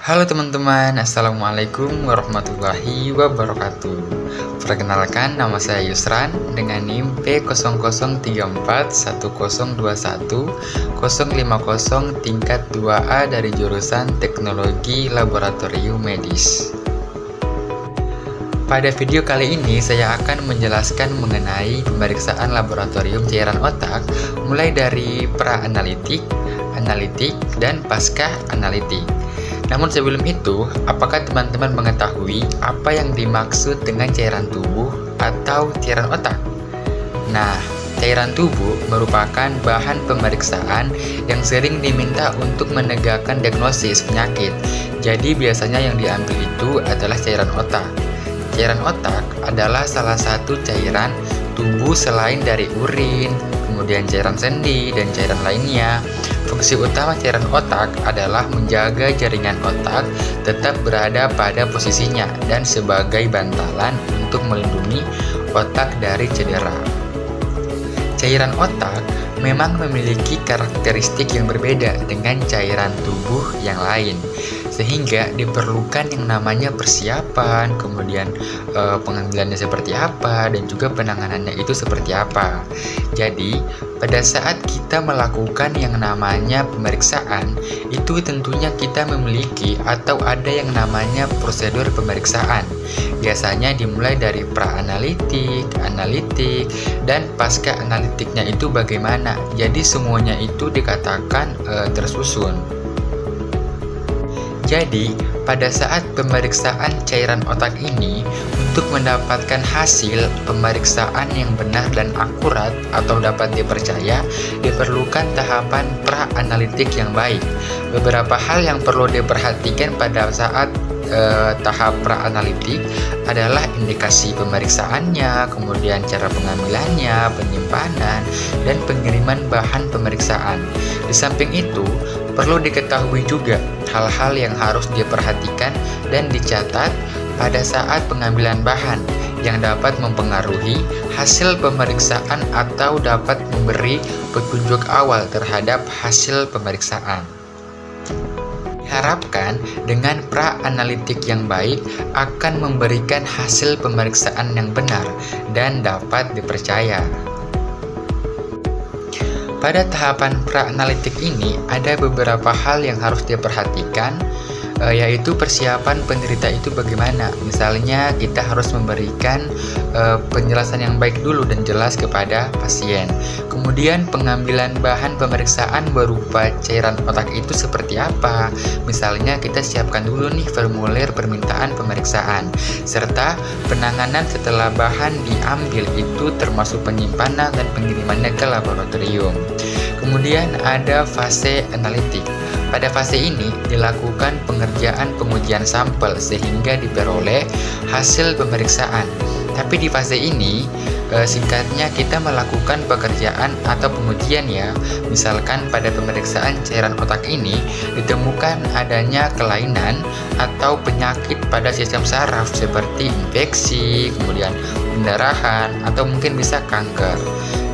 Halo teman-teman, Assalamualaikum warahmatullahi wabarakatuh. Perkenalkan, nama saya Yusran dengan NIM P00341021 tingkat 2A dari jurusan Teknologi Laboratorium Medis. Pada video kali ini saya akan menjelaskan mengenai pemeriksaan laboratorium cairan otak mulai dari pra-analitik, analitik, dan pasca analitik. Namun sebelum itu, apakah teman-teman mengetahui apa yang dimaksud dengan cairan tubuh atau cairan otak? Nah, cairan tubuh merupakan bahan pemeriksaan yang sering diminta untuk menegakkan diagnosis penyakit. Jadi biasanya yang diambil itu adalah cairan otak. Cairan otak adalah salah satu cairan tubuh selain dari urin, kemudian cairan sendi, dan cairan lainnya. Fungsi utama cairan otak adalah menjaga jaringan otak tetap berada pada posisinya dan sebagai bantalan untuk melindungi otak dari cedera. Cairan otak memang memiliki karakteristik yang berbeda dengan cairan tubuh yang lain, sehingga diperlukan yang namanya persiapan, kemudian pengambilannya seperti apa, dan juga penanganannya itu seperti apa. Jadi, pada saat kita melakukan yang namanya pemeriksaan, itu tentunya kita memiliki atau ada yang namanya prosedur pemeriksaan. Biasanya dimulai dari pra-analitik, analitik, dan pasca analitiknya itu bagaimana. Jadi semuanya itu dikatakan tersusun. Jadi, pada saat pemeriksaan cairan otak ini, untuk mendapatkan hasil pemeriksaan yang benar dan akurat atau dapat dipercaya, diperlukan tahapan pra-analitik yang baik. Beberapa hal yang perlu diperhatikan pada saat tahap pra-analitik adalah indikasi pemeriksaannya, kemudian cara pengambilannya, penyimpanan, dan pengiriman bahan pemeriksaan. Di samping itu, perlu diketahui juga hal-hal yang harus diperhatikan dan dicatat pada saat pengambilan bahan yang dapat mempengaruhi hasil pemeriksaan atau dapat memberi petunjuk awal terhadap hasil pemeriksaan. Diharapkan dengan pra-analitik yang baik akan memberikan hasil pemeriksaan yang benar dan dapat dipercaya. Pada tahapan pra-analitik ini ada beberapa hal yang harus diperhatikan, yaitu persiapan penderita itu bagaimana. Misalnya kita harus memberikan penjelasan yang baik dulu dan jelas kepada pasien. Kemudian pengambilan bahan pemeriksaan berupa cairan otak itu seperti apa. Misalnya kita siapkan dulu nih formulir permintaan pemeriksaan, serta penanganan setelah bahan diambil itu termasuk penyimpanan dan pengirimannya ke laboratorium. Kemudian ada fase analitik. Pada fase ini dilakukan pengerjaan pengujian sampel sehingga diperoleh hasil pemeriksaan. Tapi di fase ini singkatnya kita melakukan pekerjaan atau pengujian ya. Misalkan pada pemeriksaan cairan otak ini ditemukan adanya kelainan atau penyakit pada sistem saraf seperti infeksi, kemudian pendarahan, atau mungkin bisa kanker.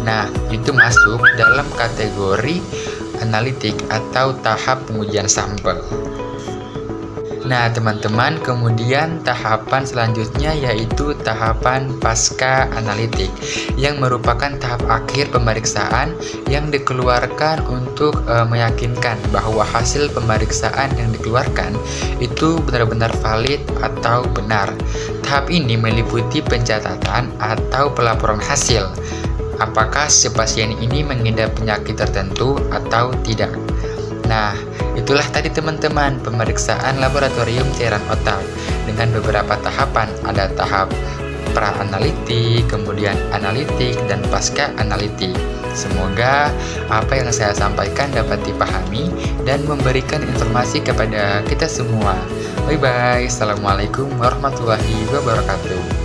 Nah, itu masuk dalam kategori analitik atau tahap pengujian sampel. Nah teman-teman, kemudian tahapan selanjutnya yaitu tahapan pasca analitik, yang merupakan tahap akhir pemeriksaan yang dikeluarkan untuk meyakinkan bahwa hasil pemeriksaan yang dikeluarkan itu benar-benar valid atau benar. Tahap ini meliputi pencatatan atau pelaporan hasil. Apakah si pasien ini mengidap penyakit tertentu atau tidak. Nah, itulah tadi teman-teman pemeriksaan laboratorium cairan otak dengan beberapa tahapan. Ada tahap pra-analitik, kemudian analitik, dan pasca analitik. Semoga apa yang saya sampaikan dapat dipahami dan memberikan informasi kepada kita semua. Bye-bye. Assalamualaikum warahmatullahi wabarakatuh.